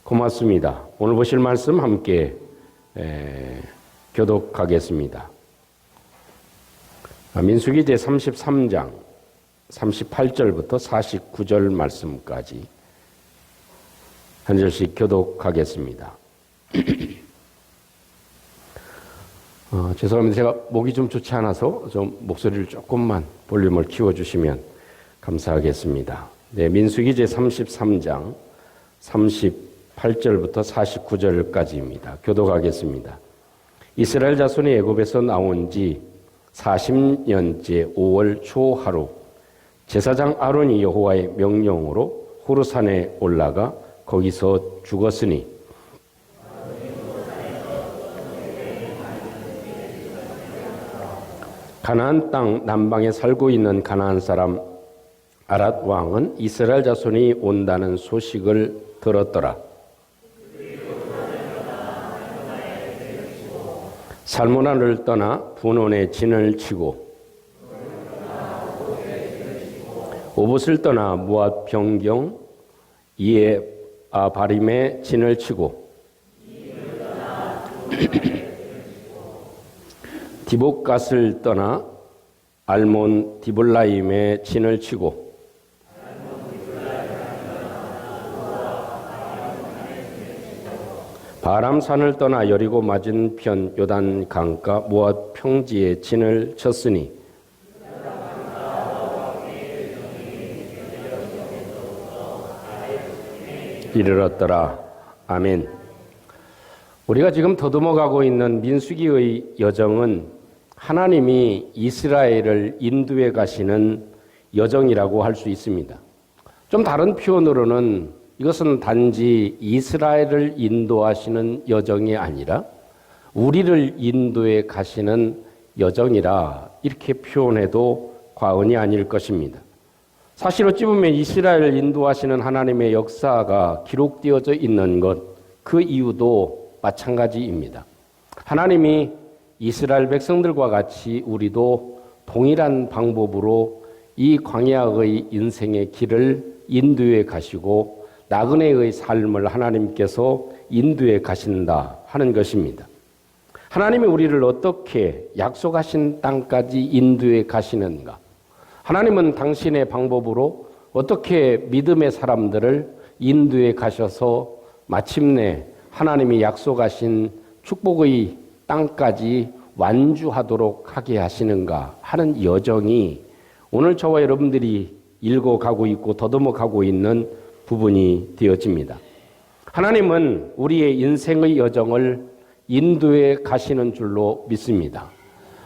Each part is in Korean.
고맙습니다. 오늘 보실 말씀 함께 교독하겠습니다. 민수기 제33장 38절부터 49절 말씀까지 한 절씩 교독하겠습니다. 죄송합니다. 제가 목이 좀 좋지 않아서 좀 목소리를 조금만 볼륨을 키워주시면 감사하겠습니다. 네, 민수기 제33장 38절부터 49절까지입니다. 교독하겠습니다. 이스라엘 자손이 애굽에서 나온 지 40년째 5월 초 하루 제사장 아론이 여호와의 명령으로 호르산에 올라가 거기서 죽었으니 가나안 땅 남방에 살고 있는 가나안 사람 아랏 왕은 이스라엘 자손이 온다는 소식을 들었더라. 살모나를 떠나 분온에 진을 치고 오봇을 떠나 모압 변경 이에 바림에 진을 치고 디봇갓을 떠나 알몬 디블라임에 진을 치고 바람산을 떠나 여리고 맞은편 요단 강가 모압 평지에 진을 쳤으니 이르렀더라. 아멘. 우리가 지금 더듬어가고 있는 민수기의 여정은 하나님이 이스라엘을 인도해 가시는 여정이라고 할 수 있습니다. 좀 다른 표현으로는 이것은 단지 이스라엘을 인도하시는 여정이 아니라 우리를 인도해 가시는 여정이라 이렇게 표현해도 과언이 아닐 것입니다. 사실 어찌 보면 이스라엘을 인도하시는 하나님의 역사가 기록되어져 있는 것, 그 이유도 마찬가지입니다. 하나님이 이스라엘 백성들과 같이 우리도 동일한 방법으로 이 광야의 인생의 길을 인도해 가시고 나그네의 삶을 하나님께서 인도해 가신다 하는 것입니다. 하나님이 우리를 어떻게 약속하신 땅까지 인도해 가시는가? 하나님은 당신의 방법으로 어떻게 믿음의 사람들을 인도해 가셔서 마침내 하나님이 약속하신 축복의 땅까지 완주하도록 하게 하시는가 하는 여정이 오늘 저와 여러분들이 읽어가고 있고 더듬어가고 있는 부분이 되어집니다. 하나님은 우리의 인생의 여정을 인도해 가시는 줄로 믿습니다.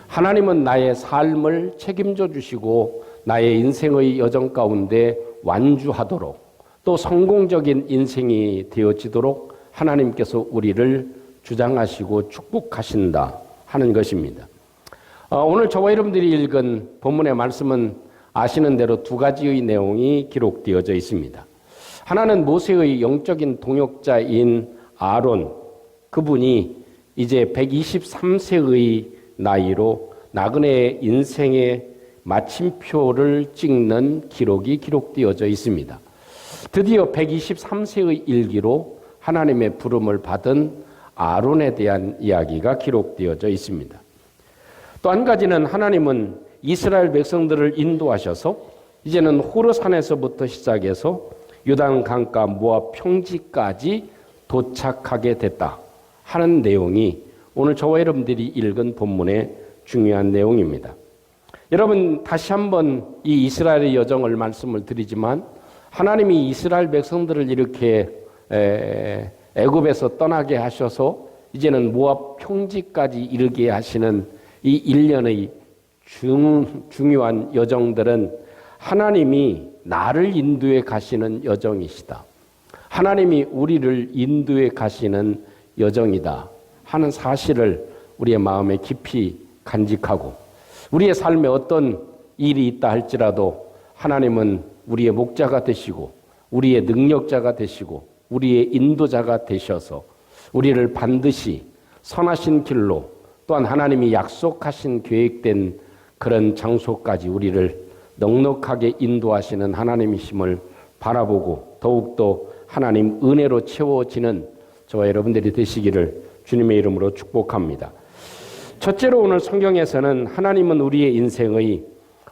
하나님은 나의 삶을 책임져 주시고 나의 인생의 여정 가운데 완주하도록 또 성공적인 인생이 되어지도록 하나님께서 우리를 주장하시고 축복하신다 하는 것입니다. 오늘 저와 여러분들이 읽은 본문의 말씀은 아시는 대로 두 가지의 내용이 기록되어져 있습니다. 하나는 모세의 영적인 동역자인 아론, 그분이 이제 123세의 나이로 나그네의 인생의 마침표를 찍는 기록이 기록되어져 있습니다. 드디어 123세의 일기로 하나님의 부름을 받은 아론에 대한 이야기가 기록되어져 있습니다. 또 한 가지는 하나님은 이스라엘 백성들을 인도하셔서 이제는 호르산에서부터 시작해서 요단 강가 모압 평지까지 도착하게 됐다 하는 내용이 오늘 저와 여러분들이 읽은 본문의 중요한 내용입니다. 여러분 다시 한번 이 이스라엘의 여정을 말씀을 드리지만 하나님이 이스라엘 백성들을 이렇게 애굽에서 떠나게 하셔서 이제는 모압 평지까지 이르게 하시는 이 일련의 중요한 여정들은 하나님이 나를 인도해 가시는 여정이시다. 하나님이 우리를 인도해 가시는 여정이다 하는 사실을 우리의 마음에 깊이 간직하고 우리의 삶에 어떤 일이 있다 할지라도 하나님은 우리의 목자가 되시고 우리의 능력자가 되시고 우리의 인도자가 되셔서 우리를 반드시 선하신 길로 또한 하나님이 약속하신 계획된 그런 장소까지 우리를 넉넉하게 인도하시는 하나님이심을 바라보고 더욱더 하나님 은혜로 채워지는 저와 여러분들이 되시기를 주님의 이름으로 축복합니다. 첫째로 오늘 성경에서는 하나님은 우리의 인생의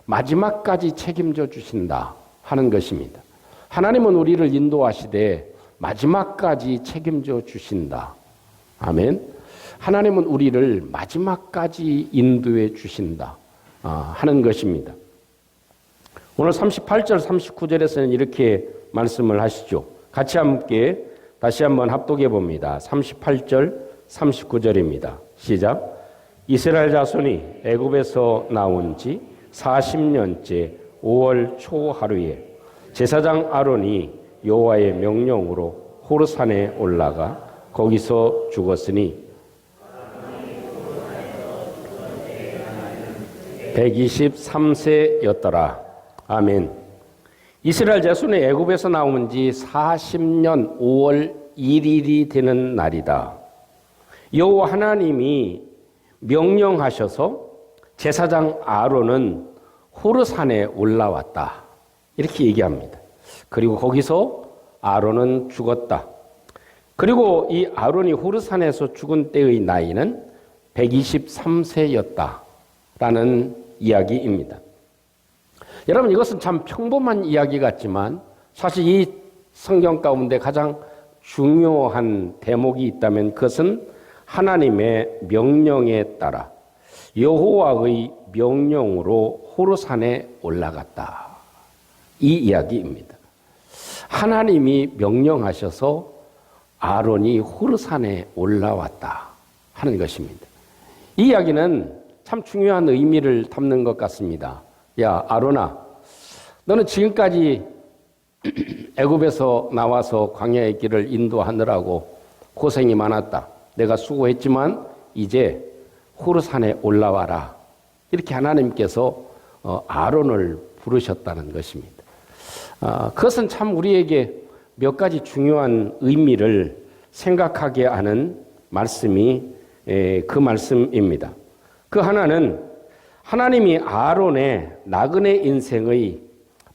마지막까지 책임져 주신다 하는 것입니다. 하나님은 우리를 인도하시되 마지막까지 책임져 주신다. 아멘. 하나님은 우리를 마지막까지 인도해 주신다 하는 것입니다. 오늘 38절 39절에서는 이렇게 말씀을 하시죠. 같이 함께 다시 한번 합독해 봅니다. 38절 39절입니다. 시작. 이스라엘 자손이 애굽에서 나온 지 40년째 5월 초 하루에 제사장 아론이 여호와의 명령으로 호르산에 올라가 거기서 죽었으니 123세였더라. 아멘. 이스라엘 자손이 애굽에서 나온 지 40년 5월 1일이 되는 날이다. 여호와 하나님이 명령하셔서 제사장 아론은 호르산에 올라왔다. 이렇게 얘기합니다. 그리고 거기서 아론은 죽었다. 그리고 이 아론이 호르산에서 죽은 때의 나이는 123세였다라는 이야기입니다. 여러분, 이것은 참 평범한 이야기 같지만 사실 이 성경 가운데 가장 중요한 대목이 있다면 그것은 하나님의 명령에 따라 여호와의 명령으로 호르산에 올라갔다. 이 이야기입니다. 하나님이 명령하셔서 아론이 호르산에 올라왔다 하는 것입니다. 이 이야기는 참 중요한 의미를 담는 것 같습니다. 야, 아론아, 너는 지금까지 애굽에서 나와서 광야의 길을 인도하느라고 고생이 많았다. 내가 수고했지만 이제 호르산에 올라와라. 이렇게 하나님께서 아론을 부르셨다는 것입니다. 그것은 참 우리에게 몇 가지 중요한 의미를 생각하게 하는 말씀이 그 말씀입니다. 그 하나는 하나님이 아론의 나그네 인생의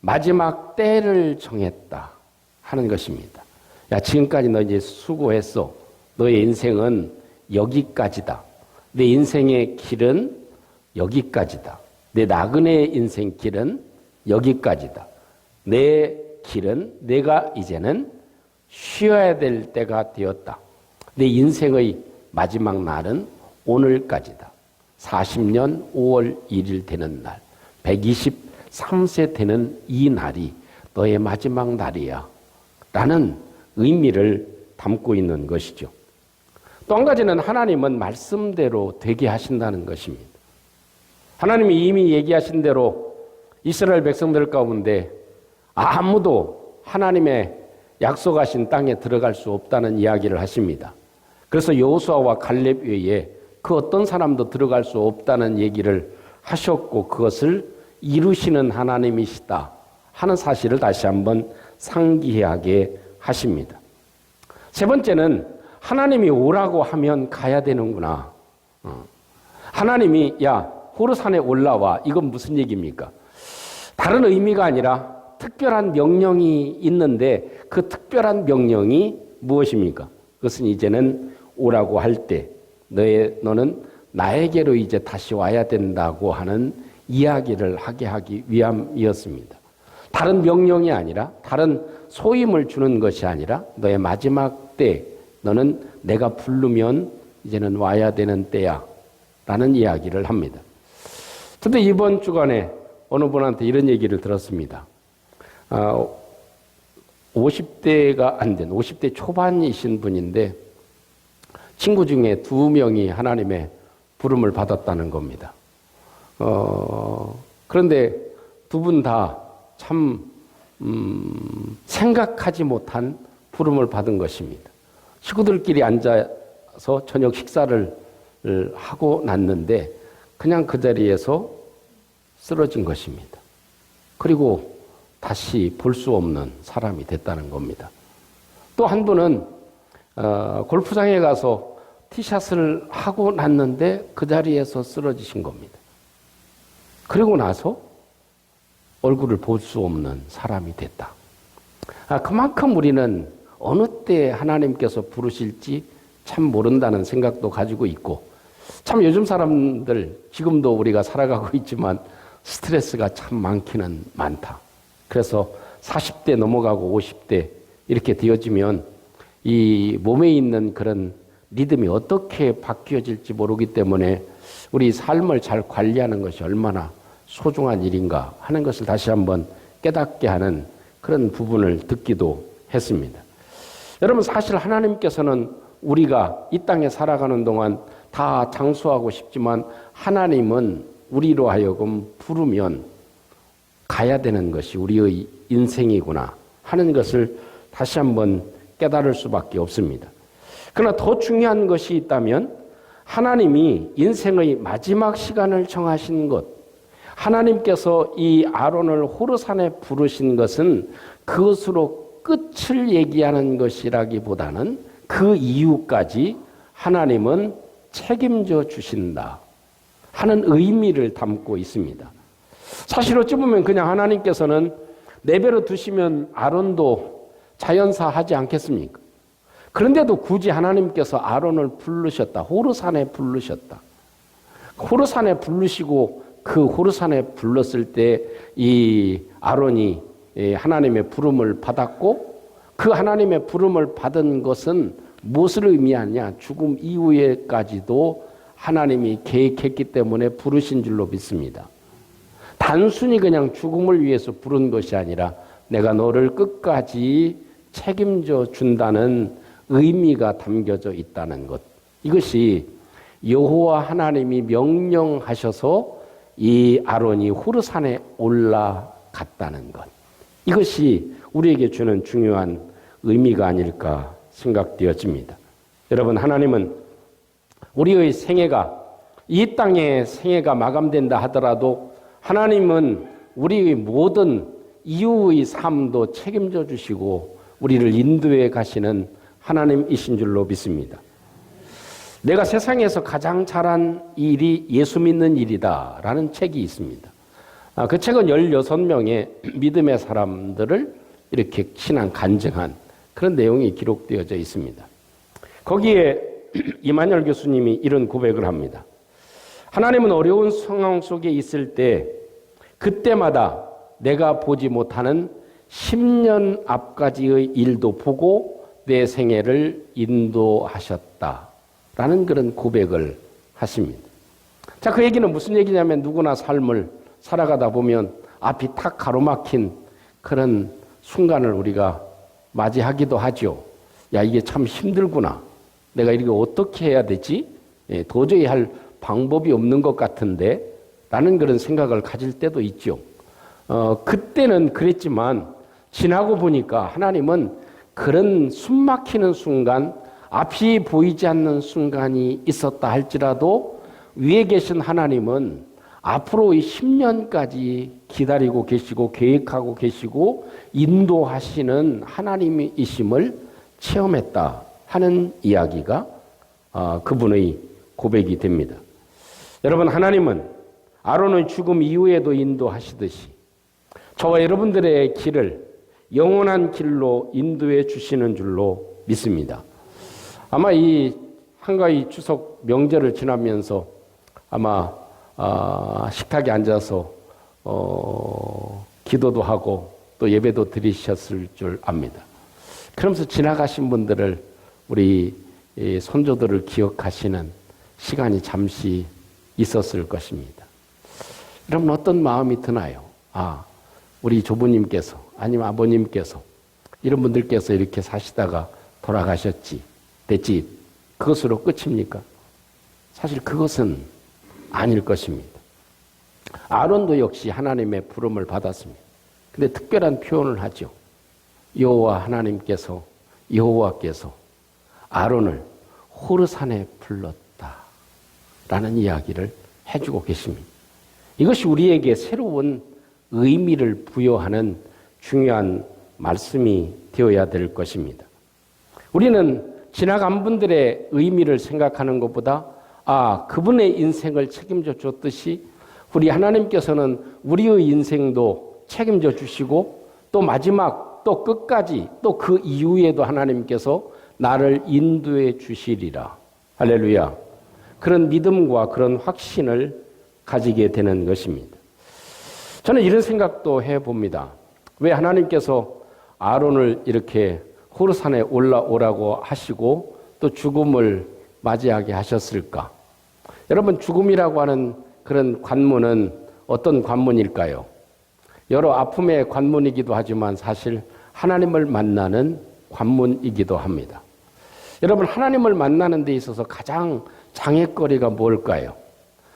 마지막 때를 정했다 하는 것입니다. 야, 지금까지 너 이제 수고했어. 너의 인생은 여기까지다. 내 인생의 길은 여기까지다. 내 나그네 인생 길은 여기까지다. 내 길은 내가 이제는 쉬어야 될 때가 되었다. 내 인생의 마지막 날은 오늘까지다. 40년 5월 1일 되는 날, 123세 되는 이 날이 너의 마지막 날이야 라는 의미를 담고 있는 것이죠. 또 한 가지는 하나님은 말씀대로 되게 하신다는 것입니다. 하나님이 이미 얘기하신 대로 이스라엘 백성들 가운데 아무도 하나님의 약속하신 땅에 들어갈 수 없다는 이야기를 하십니다. 그래서 여호수아와 갈렙 외에 그 어떤 사람도 들어갈 수 없다는 얘기를 하셨고 그것을 이루시는 하나님이시다 하는 사실을 다시 한번 상기하게 하십니다. 세 번째는 하나님이 오라고 하면 가야 되는구나. 하나님이 야 호르산에 올라와. 이건 무슨 얘기입니까? 다른 의미가 아니라 특별한 명령이 있는데 그 특별한 명령이 무엇입니까? 그것은 이제는 오라고 할 때 너는 나에게로 이제 다시 와야 된다고 하는 이야기를 하기 위함이었습니다. 다른 명령이 아니라 다른 소임을 주는 것이 아니라 너의 마지막 때 너는 내가 부르면 이제는 와야 되는 때야 라는 이야기를 합니다. 그런데 이번 주간에 어느 분한테 이런 얘기를 들었습니다. 50대가 안 된 50대 초반이신 분인데 친구 중에 2명이 하나님의 부름을 받았다는 겁니다. 그런데 2분 다 참 생각하지 못한 부름을 받은 것입니다. 식구들끼리 앉아서 저녁 식사를 하고 났는데 그냥 그 자리에서 쓰러진 것입니다. 그리고 다시 볼 수 없는 사람이 됐다는 겁니다. 또 한 분은 골프장에 가서 티샷을 하고 났는데 그 자리에서 쓰러지신 겁니다. 그리고 나서 얼굴을 볼 수 없는 사람이 됐다. 그만큼 우리는 어느 때 하나님께서 부르실지 참 모른다는 생각도 가지고 있고, 참 요즘 사람들 지금도 우리가 살아가고 있지만 스트레스가 참 많기는 많다. 그래서 40대 넘어가고 50대 이렇게 되어지면 이 몸에 있는 그런 리듬이 어떻게 바뀌어질지 모르기 때문에 우리 삶을 잘 관리하는 것이 얼마나 소중한 일인가 하는 것을 다시 한번 깨닫게 하는 그런 부분을 듣기도 했습니다. 여러분, 사실 하나님께서는 우리가 이 땅에 살아가는 동안 다 장수하고 싶지만 하나님은 우리로 하여금 부르면 가야 되는 것이 우리의 인생이구나 하는 것을 다시 한번 깨달을 수밖에 없습니다. 그러나 더 중요한 것이 있다면 하나님이 인생의 마지막 시간을 정하신 것, 하나님께서 이 아론을 호르산에 부르신 것은 그것으로 끝을 얘기하는 것이라기보다는 그 이후까지 하나님은 책임져 주신다 하는 의미를 담고 있습니다. 사실 어찌 보면 그냥 하나님께서는 내버려 두시면 아론도 자연사 하지 않겠습니까? 그런데도 굳이 하나님께서 아론을 부르셨다. 호르산에 부르셨다. 호르산에 부르시고 그 호르산에 불렀을 때 이 아론이 하나님의 부름을 받았고, 그 하나님의 부름을 받은 것은 무엇을 의미하냐? 죽음 이후에까지도 하나님이 계획했기 때문에 부르신 줄로 믿습니다. 단순히 그냥 죽음을 위해서 부른 것이 아니라 내가 너를 끝까지 책임져 준다는 의미가 담겨져 있다는 것. 이것이 여호와 하나님이 명령하셔서 이 아론이 호르산에 올라갔다는 것. 이것이 우리에게 주는 중요한 의미가 아닐까 생각되어집니다. 여러분, 하나님은 우리의 생애가, 이 땅의 생애가 마감된다 하더라도 하나님은 우리의 모든 이후의 삶도 책임져 주시고 우리를 인도해 가시는 하나님이신 줄로 믿습니다. 내가 세상에서 가장 잘한 일이 예수 믿는 일이다 라는 책이 있습니다. 그 책은 16명의 믿음의 사람들을 이렇게 신앙 간증한 그런 내용이 기록되어져 있습니다. 거기에 이만열 교수님이 이런 고백을 합니다. 하나님은 어려운 상황 속에 있을 때 그때마다 내가 보지 못하는 10년 앞까지의 일도 보고 내 생애를 인도하셨다 라는 그런 고백을 하십니다. 자, 그 얘기는 무슨 얘기냐면 누구나 삶을 살아가다 보면 앞이 탁 가로막힌 그런 순간을 우리가 맞이하기도 하죠. 야, 이게 참 힘들구나. 내가 이거 어떻게 해야 되지? 도저히 할 방법이 없는 것 같은데 라는 그런 생각을 가질 때도 있죠. 그때는 그랬지만 지나고 보니까 하나님은 그런 숨 막히는 순간, 앞이 보이지 않는 순간이 있었다 할지라도 위에 계신 하나님은 앞으로 이 10년까지 기다리고 계시고 계획하고 계시고 인도하시는 하나님이심을 체험했다 하는 이야기가 그분의 고백이 됩니다. 여러분, 하나님은 아론의 죽음 이후에도 인도하시듯이 저와 여러분들의 길을 영원한 길로 인도해 주시는 줄로 믿습니다. 아마 이 한가위 추석 명절을 지나면서 아마 식탁에 앉아서 기도도 하고 또 예배도 드리셨을 줄 압니다. 그러면서 지나가신 분들을, 우리 손조들을 기억하시는 시간이 잠시 있었을 것입니다. 여러분, 어떤 마음이 드나요? 우리 조부님께서 아니면 아버님께서 이런 분들께서 이렇게 사시다가 돌아가셨지, 됐지, 그것으로 끝입니까? 사실 그것은 아닐 것입니다. 아론도 역시 하나님의 부름을 받았습니다. 근데 특별한 표현을 하죠. 여호와께서 아론을 호르산에 불렀다 라는 이야기를 해주고 계십니다. 이것이 우리에게 새로운 의미를 부여하는 중요한 말씀이 되어야 될 것입니다. 우리는 지나간 분들의 의미를 생각하는 것보다 그분의 인생을 책임져 줬듯이 우리 하나님께서는 우리의 인생도 책임져 주시고 또 마지막 또 끝까지 또 그 이후에도 하나님께서 나를 인도해 주시리라. 할렐루야. 그런 믿음과 그런 확신을 가지게 되는 것입니다. 저는 이런 생각도 해봅니다. 왜 하나님께서 아론을 이렇게 호르산에 올라오라고 하시고 또 죽음을 맞이하게 하셨을까? 여러분, 죽음이라고 하는 그런 관문은 어떤 관문일까요? 여러 아픔의 관문이기도 하지만 사실 하나님을 만나는 관문이기도 합니다. 여러분, 하나님을 만나는 데 있어서 가장 장애거리가 뭘까요?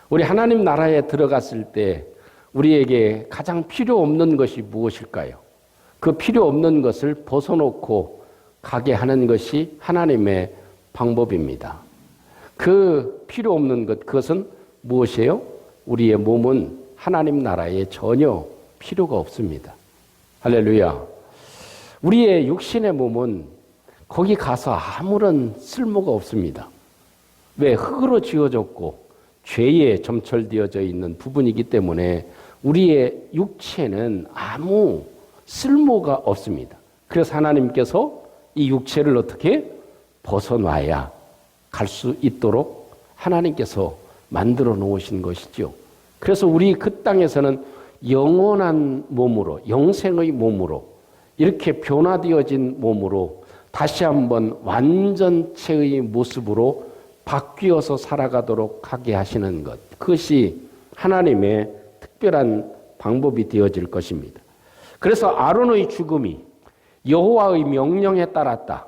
우리 하나님 나라에 들어갔을 때 우리에게 가장 필요 없는 것이 무엇일까요? 그 필요 없는 것을 벗어놓고 가게 하는 것이 하나님의 방법입니다. 그 필요 없는 것, 그것은 무엇이에요? 우리의 몸은 하나님 나라에 전혀 필요가 없습니다. 할렐루야. 우리의 육신의 몸은 거기 가서 아무런 쓸모가 없습니다. 왜? 흙으로 지어졌고 죄에 점철되어져 있는 부분이기 때문에 우리의 육체는 아무 쓸모가 없습니다. 그래서 하나님께서 이 육체를 어떻게 벗어놔야 갈 수 있도록 하나님께서 만들어 놓으신 것이죠. 그래서 우리 그 땅에서는 영원한 몸으로, 영생의 몸으로, 이렇게 변화되어진 몸으로 다시 한번 완전체의 모습으로 바뀌어서 살아가도록 하게 하시는 것, 그것이 하나님의 특별한 방법이 되어질 것입니다. 그래서 아론의 죽음이 여호와의 명령에 따랐다,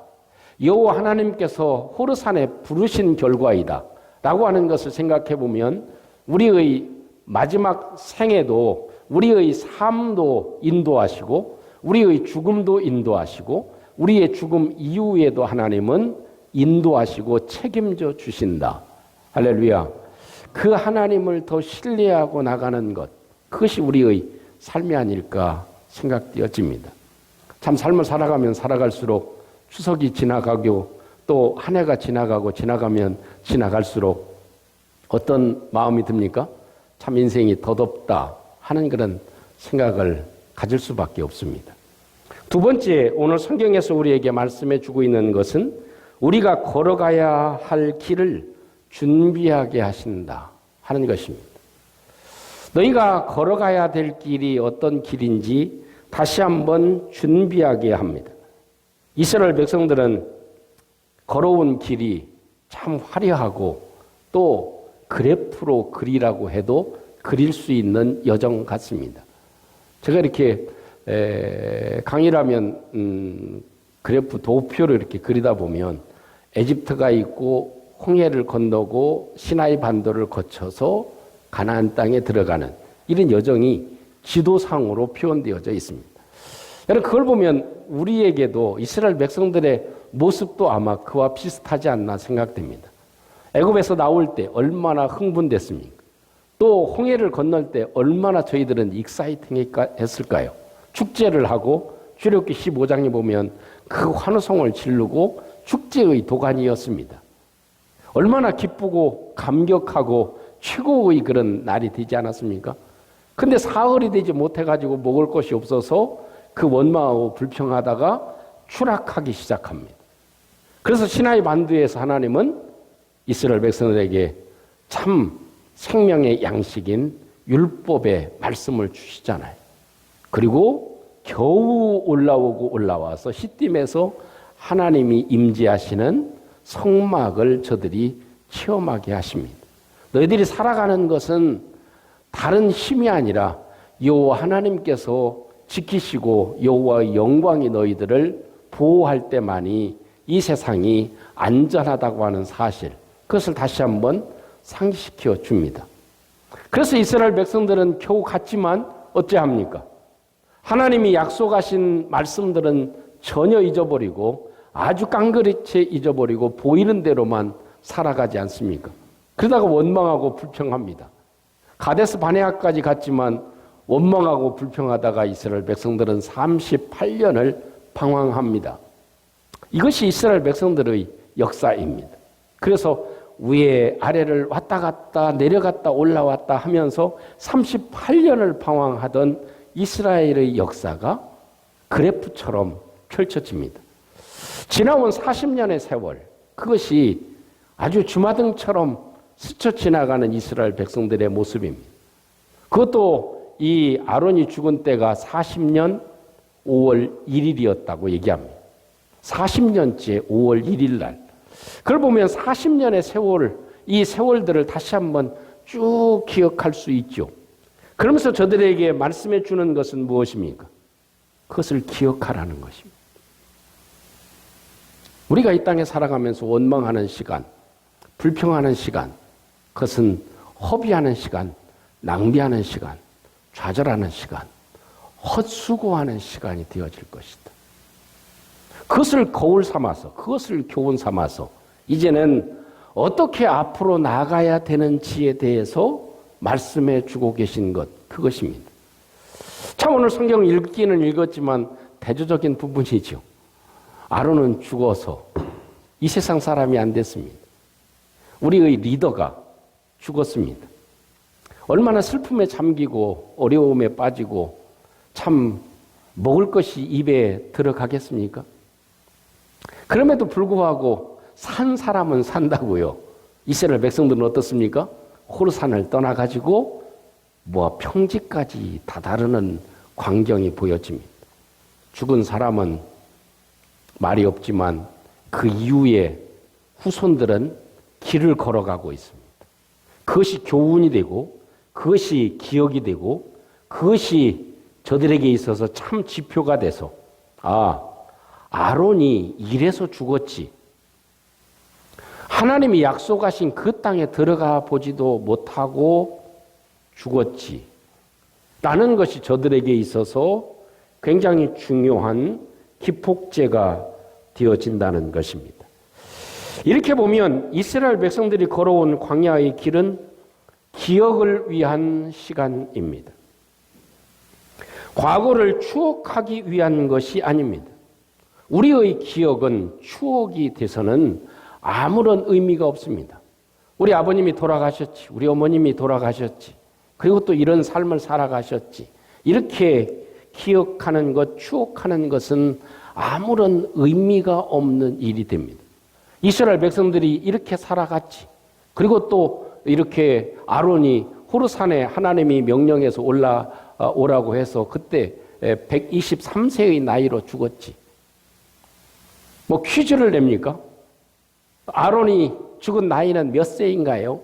여호와 하나님께서 호르산에 부르신 결과이다 라고 하는 것을 생각해 보면 우리의 마지막 생애도, 우리의 삶도 인도하시고 우리의 죽음도 인도하시고 우리의 죽음 이후에도 하나님은 인도하시고 책임져 주신다. 할렐루야. 그 하나님을 더 신뢰하고 나가는 것, 그것이 우리의 삶이 아닐까 생각되어집니다. 참 삶을 살아가면 살아갈수록 추석이 지나가고 또 한 해가 지나가고 지나가면 지나갈수록 어떤 마음이 듭니까? 참 인생이 더덥다 하는 그런 생각을 가질 수밖에 없습니다. 두 번째, 오늘 성경에서 우리에게 말씀해 주고 있는 것은 우리가 걸어가야 할 길을 준비하게 하신다 하는 것입니다. 너희가 걸어가야 될 길이 어떤 길인지 다시 한번 준비하게 합니다. 이스라엘 백성들은 걸어온 길이 참 화려하고 또 그래프로 그리라고 해도 그릴 수 있는 여정 같습니다. 제가 이렇게 강의를 하면 그래프 도표를 이렇게 그리다 보면 에집트가 있고 홍해를 건너고 시나이 반도를 거쳐서 가나안 땅에 들어가는 이런 여정이 지도상으로 표현되어져 있습니다. 여러분, 그걸 보면 우리에게도 이스라엘 백성들의 모습도 아마 그와 비슷하지 않나 생각됩니다. 애굽에서 나올 때 얼마나 흥분됐습니까? 또 홍해를 건널 때 얼마나 저희들은 익사이팅했을까요? 축제를 하고 출애굽기 15장에 보면 그 환호성을 지르고 축제의 도가니였습니다. 얼마나 기쁘고 감격하고 최고의 그런 날이 되지 않았습니까? 근데 사흘이 되지 못해가지고 먹을 것이 없어서 그 원망하고 불평하다가 추락하기 시작합니다. 그래서 시나이 반도에서 하나님은 이스라엘 백성들에게 참 생명의 양식인 율법의 말씀을 주시잖아요. 그리고 겨우 올라와서 시딤에서 하나님이 임재하시는 성막을 저들이 체험하게 하십니다. 너희들이 살아가는 것은 다른 힘이 아니라 여호와 하나님께서 지키시고 여호와의 영광이 너희들을 보호할 때만이 이 세상이 안전하다고 하는 사실, 그것을 다시 한번 상기시켜 줍니다. 그래서 이스라엘 백성들은 겨우 갔지만 어찌합니까? 하나님이 약속하신 말씀들은 전혀 잊어버리고 아주 깡그리째 잊어버리고 보이는 대로만 살아가지 않습니까? 그러다가 원망하고 불평합니다. 가데스 바네아까지 갔지만 원망하고 불평하다가 이스라엘 백성들은 38년을 방황합니다. 이것이 이스라엘 백성들의 역사입니다. 그래서 위에 아래를 왔다 갔다 내려갔다 올라왔다 하면서 38년을 방황하던 이스라엘의 역사가 그래프처럼 펼쳐집니다. 지나온 40년의 세월, 그것이 아주 주마등처럼 스쳐 지나가는 이스라엘 백성들의 모습입니다. 그것도 이 아론이 죽은 때가 40년 5월 1일이었다고 얘기합니다. 40년째 5월 1일 날. 그걸 보면 40년의 세월, 이 세월들을 다시 한번 쭉 기억할 수 있죠. 그러면서 저들에게 말씀해 주는 것은 무엇입니까? 그것을 기억하라는 것입니다. 우리가 이 땅에 살아가면서 원망하는 시간, 불평하는 시간, 그것은 허비하는 시간, 낭비하는 시간, 좌절하는 시간, 헛수고하는 시간이 되어질 것이다. 그것을 거울 삼아서, 그것을 교훈 삼아서 이제는 어떻게 앞으로 나가야 되는지에 대해서 말씀해 주고 계신 것, 그것입니다. 참 오늘 성경 읽기는 읽었지만 대조적인 부분이죠. 아론은 죽어서 이 세상 사람이 안 됐습니다. 우리의 리더가 죽었습니다. 얼마나 슬픔에 잠기고 어려움에 빠지고 참 먹을 것이 입에 들어가겠습니까? 그럼에도 불구하고 산 사람은 산다고요. 이스라엘 백성들은 어떻습니까? 호르산을 떠나가지고 평지까지 다다르는 광경이 보여집니다. 죽은 사람은 말이 없지만 그 이후에 후손들은 길을 걸어가고 있습니다. 그것이 교훈이 되고 그것이 기억이 되고 그것이 저들에게 있어서 참 지표가 돼서 아론이 이래서 죽었지. 하나님이 약속하신 그 땅에 들어가 보지도 못하고 죽었지. 라는 것이 저들에게 있어서 굉장히 중요한 기폭제가 되어진다는 것입니다. 이렇게 보면 이스라엘 백성들이 걸어온 광야의 길은 기억을 위한 시간입니다. 과거를 추억하기 위한 것이 아닙니다. 우리의 기억은 추억이 돼서는 아무런 의미가 없습니다. 우리 아버님이 돌아가셨지, 우리 어머님이 돌아가셨지, 그리고 또 이런 삶을 살아가셨지. 이렇게 기억하는 것, 추억하는 것은 아무런 의미가 없는 일이 됩니다. 이스라엘 백성들이 이렇게 살아갔지. 그리고 또 이렇게 아론이 호르산에 하나님이 명령해서 올라오라고 해서 그때 123세의 나이로 죽었지. 퀴즈를 냅니까? 아론이 죽은 나이는 몇 세인가요?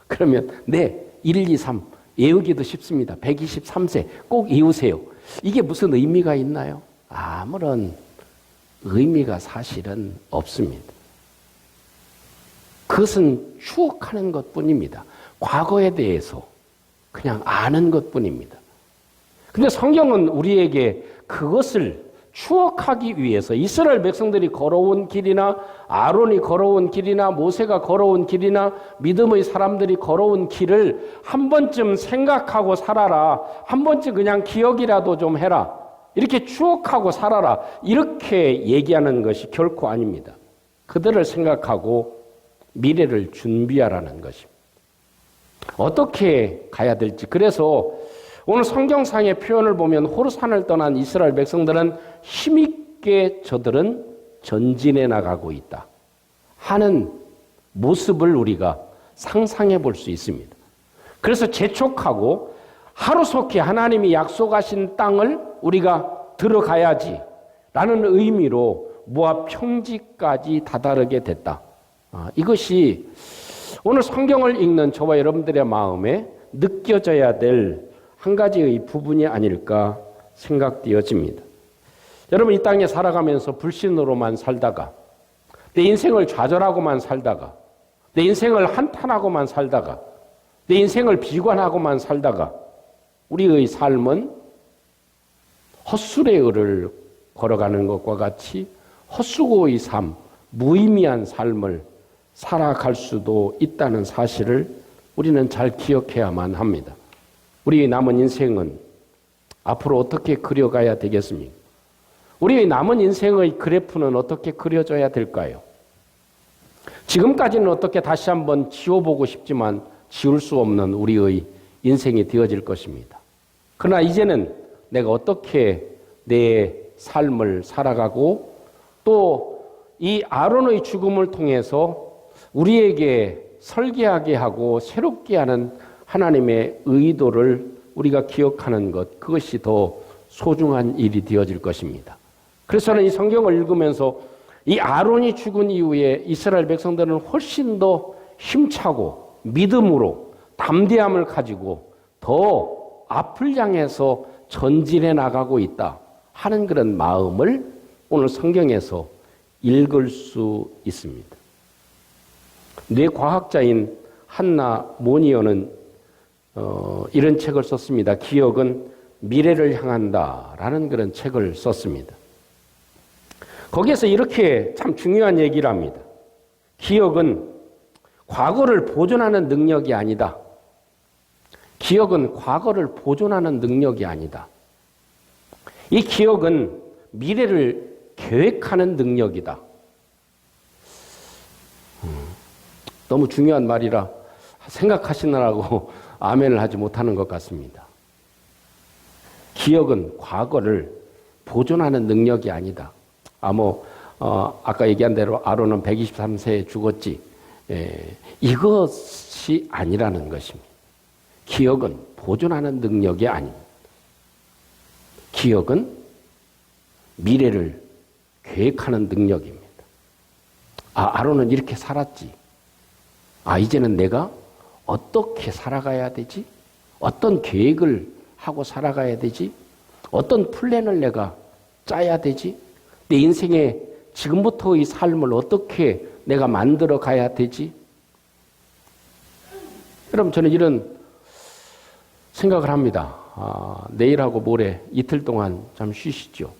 그러면 1, 2, 3 외우기도 쉽습니다. 123세 꼭 외우세요. 이게 무슨 의미가 있나요? 아무런 의미가 사실은 없습니다. 그것은 추억하는 것뿐입니다. 과거에 대해서 그냥 아는 것뿐입니다. 근데 성경은 우리에게 그것을 추억하기 위해서 이스라엘 백성들이 걸어온 길이나 아론이 걸어온 길이나 모세가 걸어온 길이나 믿음의 사람들이 걸어온 길을 한 번쯤 생각하고 살아라. 한 번쯤 그냥 기억이라도 좀 해라. 이렇게 추억하고 살아라. 이렇게 얘기하는 것이 결코 아닙니다. 그들을 생각하고 미래를 준비하라는 것입니다. 어떻게 가야 될지. 그래서 오늘 성경상의 표현을 보면 호르산을 떠난 이스라엘 백성들은 힘있게 저들은 전진해 나가고 있다 하는 모습을 우리가 상상해 볼 수 있습니다. 그래서 재촉하고 하루속히 하나님이 약속하신 땅을 우리가 들어가야지 라는 의미로 모압 평지까지 다다르게 됐다. 이것이 오늘 성경을 읽는 저와 여러분들의 마음에 느껴져야 될 한 가지의 부분이 아닐까 생각되어집니다. 여러분 이 땅에 살아가면서 불신으로만 살다가 내 인생을 좌절하고만 살다가 내 인생을 한탄하고만 살다가 내 인생을 비관하고만 살다가 우리의 삶은 헛술의 을을 걸어가는 것과 같이 헛수고의 삶, 무의미한 삶을 살아갈 수도 있다는 사실을 우리는 잘 기억해야만 합니다. 우리의 남은 인생은 앞으로 어떻게 그려가야 되겠습니까? 우리의 남은 인생의 그래프는 어떻게 그려져야 될까요? 지금까지는 어떻게 다시 한번 지워보고 싶지만 지울 수 없는 우리의 인생이 되어질 것입니다. 그러나 이제는 내가 어떻게 내 삶을 살아가고 또 이 아론의 죽음을 통해서 우리에게 설계하게 하고 새롭게 하는 하나님의 의도를 우리가 기억하는 것, 그것이 더 소중한 일이 되어질 것입니다. 그래서 저는 이 성경을 읽으면서 이 아론이 죽은 이후에 이스라엘 백성들은 훨씬 더 힘차고 믿음으로 담대함을 가지고 더 앞을 향해서 전진해 나가고 있다 하는 그런 마음을 오늘 성경에서 읽을 수 있습니다. 뇌과학자인 한나 모니어는 이런 책을 썼습니다. 기억은 미래를 향한다라는 그런 책을 썼습니다. 거기에서 이렇게 참 중요한 얘기를 합니다. 기억은 과거를 보존하는 능력이 아니다. 기억은 과거를 보존하는 능력이 아니다. 이 기억은 미래를 계획하는 능력이다. 너무 중요한 말이라 생각하시느라고 아멘을 하지 못하는 것 같습니다. 기억은 과거를 보존하는 능력이 아니다. 아까 얘기한 대로 아론은 123세에 죽었지. 이것이 아니라는 것입니다. 기억은 보존하는 능력이 아닙니다. 기억은 미래를 계획하는 능력입니다. 아론은 이렇게 살았지. 이제는 내가 어떻게 살아가야 되지? 어떤 계획을 하고 살아가야 되지? 어떤 플랜을 내가 짜야 되지? 내 인생에 지금부터의 삶을 어떻게 내가 만들어 가야 되지? 여러분, 저는 이런 생각을 합니다. 내일하고 모레 이틀 동안 좀 쉬시죠.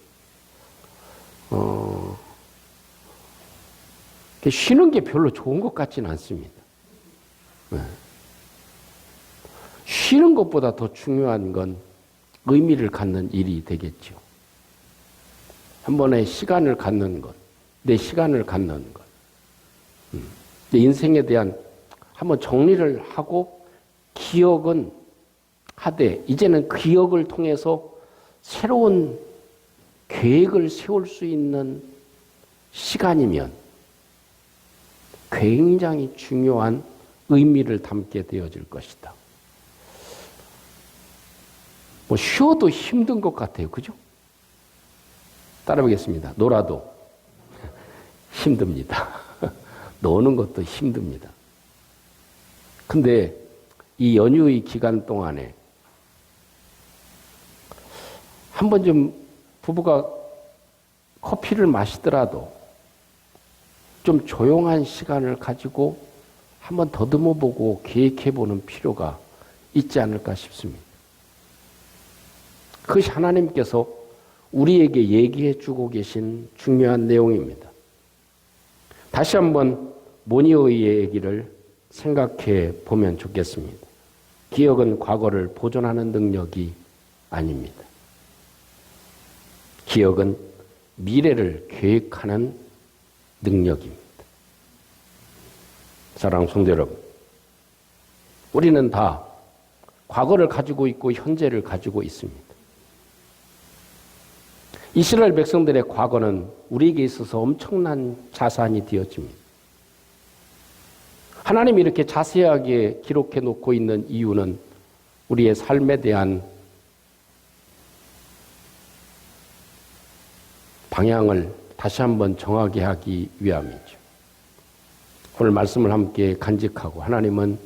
쉬는 게 별로 좋은 것 같지는 않습니다. 쉬는 것보다 더 중요한 건 의미를 갖는 일이 되겠죠. 한 번에 시간을 갖는 것, 내 시간을 갖는 것, 내 인생에 대한 한번 정리를 하고 기억은 하되 이제는 그 기억을 통해서 새로운 계획을 세울 수 있는 시간이면 굉장히 중요한 의미를 담게 되어질 것이다. 쉬어도 힘든 것 같아요. 그죠? 따라보겠습니다. 놀아도 힘듭니다. 노는 것도 힘듭니다. 근데 이 연휴의 기간 동안에 한 번 좀 부부가 커피를 마시더라도 좀 조용한 시간을 가지고 한번 더듬어 보고 계획해 보는 필요가 있지 않을까 싶습니다. 그것이 하나님께서 우리에게 얘기해 주고 계신 중요한 내용입니다. 다시 한번 모니어의 얘기를 생각해 보면 좋겠습니다. 기억은 과거를 보존하는 능력이 아닙니다. 기억은 미래를 계획하는 능력입니다. 사랑하는 성도 여러분, 우리는 다 과거를 가지고 있고 현재를 가지고 있습니다. 이스라엘 백성들의 과거는 우리에게 있어서 엄청난 자산이 되어집니다. 하나님이 이렇게 자세하게 기록해 놓고 있는 이유는 우리의 삶에 대한 방향을 다시 한번 정하게 하기 위함이죠. 오늘 말씀을 함께 간직하고 하나님은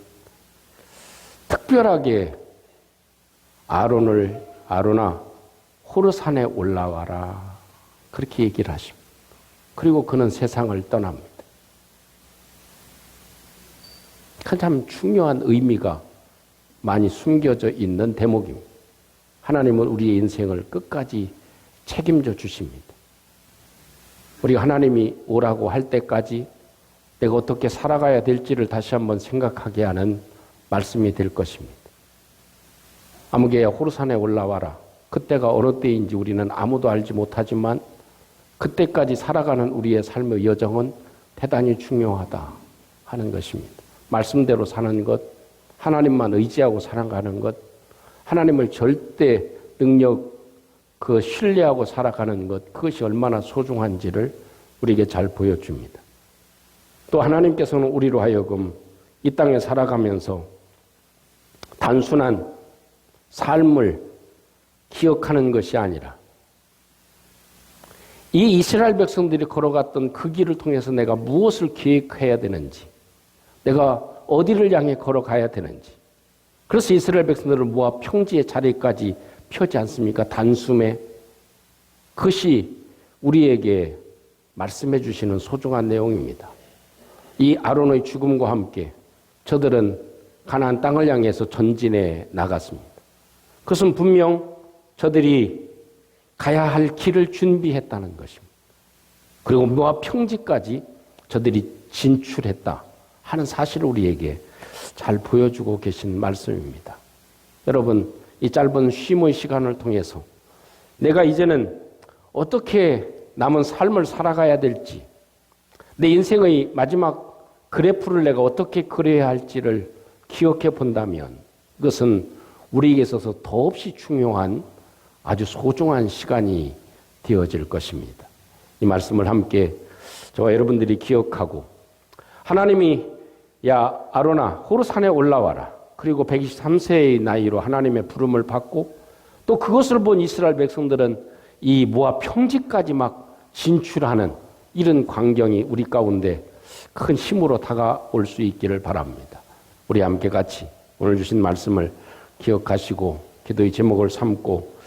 특별하게 아론아 호르산에 올라와라 그렇게 얘기를 하십니다. 그리고 그는 세상을 떠납니다. 참 중요한 의미가 많이 숨겨져 있는 대목입니다. 하나님은 우리의 인생을 끝까지 책임져 주십니다. 우리가 하나님이 오라고 할 때까지 내가 어떻게 살아가야 될지를 다시 한번 생각하게 하는 말씀이 될 것입니다. 아무개야 호르산에 올라와라. 그때가 어느 때인지 우리는 아무도 알지 못하지만 그때까지 살아가는 우리의 삶의 여정은 대단히 중요하다 하는 것입니다. 말씀대로 사는 것, 하나님만 의지하고 살아가는 것, 하나님을 절대 능력 그 신뢰하고 살아가는 것, 그것이 얼마나 소중한지를 우리에게 잘 보여줍니다. 또 하나님께서는 우리로 하여금 이 땅에 살아가면서 단순한 삶을 기억하는 것이 아니라 이 이스라엘 백성들이 걸어갔던 그 길을 통해서 내가 무엇을 계획해야 되는지, 내가 어디를 향해 걸어가야 되는지, 그래서 이스라엘 백성들을 모아 평지의 자리까지 펴지 않습니까? 단숨에. 그것이 우리에게 말씀해 주시는 소중한 내용입니다. 이 아론의 죽음과 함께 저들은 가나안 땅을 향해서 전진해 나갔습니다. 그것은 분명 저들이 가야 할 길을 준비했다는 것입니다. 그리고 모압 평지까지 저들이 진출했다 하는 사실을 우리에게 잘 보여주고 계신 말씀입니다. 여러분, 이 짧은 쉼의 시간을 통해서 내가 이제는 어떻게 남은 삶을 살아가야 될지, 내 인생의 마지막 그래프를 내가 어떻게 그려야 할지를 기억해 본다면 그것은 우리에게 있어서 더없이 중요한 아주 소중한 시간이 되어질 것입니다. 이 말씀을 함께 저와 여러분들이 기억하고, 하나님이 야 아론아 호르산에 올라와라, 그리고 123세의 나이로 하나님의 부름을 받고 또 그것을 본 이스라엘 백성들은 이 모압 평지까지 막 진출하는 이런 광경이 우리 가운데 큰 힘으로 다가올 수 있기를 바랍니다. 우리 함께 같이 오늘 주신 말씀을 기억하시고 기도의 제목을 삼고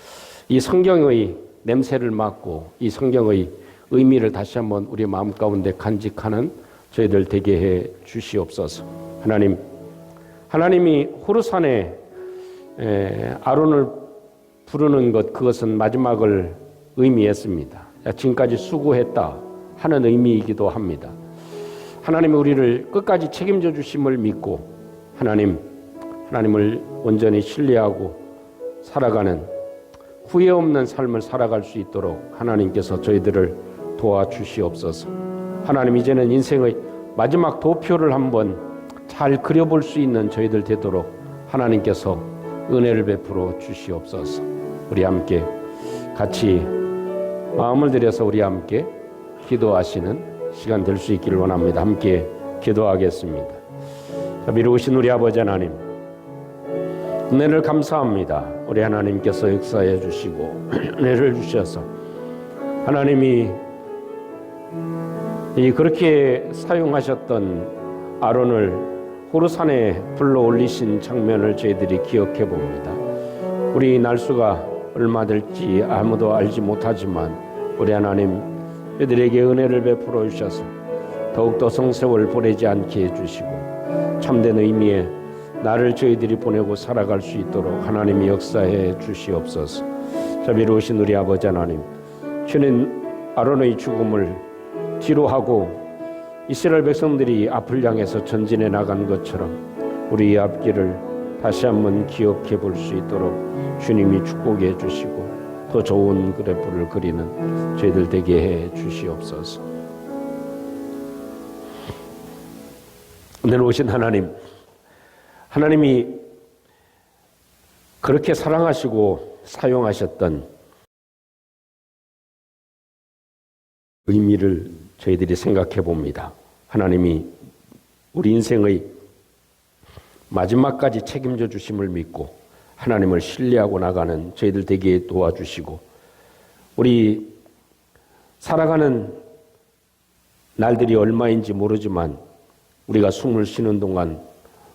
이 성경의 냄새를 맡고 이 성경의 의미를 다시 한번 우리 마음 가운데 간직하는 저희들 되게 해 주시옵소서. 하나님이 호르산에 아론을 부르는 것, 그것은 마지막을 의미했습니다. 지금까지 수고했다 하는 의미이기도 합니다. 하나님이 우리를 끝까지 책임져 주심을 믿고 하나님을 온전히 신뢰하고 살아가는 후회 없는 삶을 살아갈 수 있도록 하나님께서 저희들을 도와주시옵소서. 하나님, 이제는 인생의 마지막 도표를 한번 잘 그려볼 수 있는 저희들 되도록 하나님께서 은혜를 베풀어 주시옵소서. 우리 함께 같이 마음을 들여서 우리 함께 기도하시는 시간 될 수 있기를 원합니다. 함께 기도하겠습니다. 미루신 우리 아버지 하나님, 은혜를 감사합니다. 우리 하나님께서 역사해 주시고 은혜를 주셔서 하나님이 그렇게 사용하셨던 아론을 호르산에 불러 올리신 장면을 저희들이 기억해 봅니다. 우리 날수가 얼마 될지 아무도 알지 못하지만 우리 하나님, 저희들에게 은혜를 베풀어 주셔서 더욱더 성세월 보내지 않게 해주시고 참된 의미의 나를 저희들이 보내고 살아갈 수 있도록 하나님이 역사해 주시옵소서. 자비로우신 우리 아버지 하나님, 주는 아론의 죽음을 뒤로하고 이스라엘 백성들이 앞을 향해서 전진해 나간 것처럼 우리의 앞길을 다시 한번 기억해 볼 수 있도록 주님이 축복해 주시고 더 좋은 그래프를 그리는 저희들 되게 해 주시옵소서. 내놓으신 하나님이 그렇게 사랑하시고 사용하셨던 의미를 저희들이 생각해 봅니다. 하나님이 우리 인생의 마지막까지 책임져 주심을 믿고 하나님을 신뢰하고 나가는 저희들 되게 도와주시고, 우리 살아가는 날들이 얼마인지 모르지만 우리가 숨을 쉬는 동안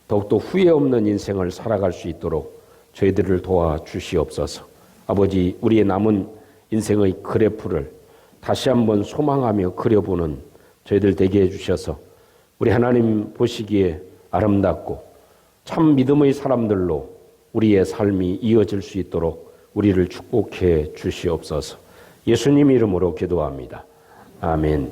더욱더 후회 없는 인생을 살아갈 수 있도록 저희들을 도와주시옵소서. 아버지, 우리의 남은 인생의 그래프를 다시 한번 소망하며 그려보는 저희들 되게 해주셔서 우리 하나님 보시기에 아름답고 참 믿음의 사람들로 우리의 삶이 이어질 수 있도록 우리를 축복해 주시옵소서. 예수님 이름으로 기도합니다. 아멘.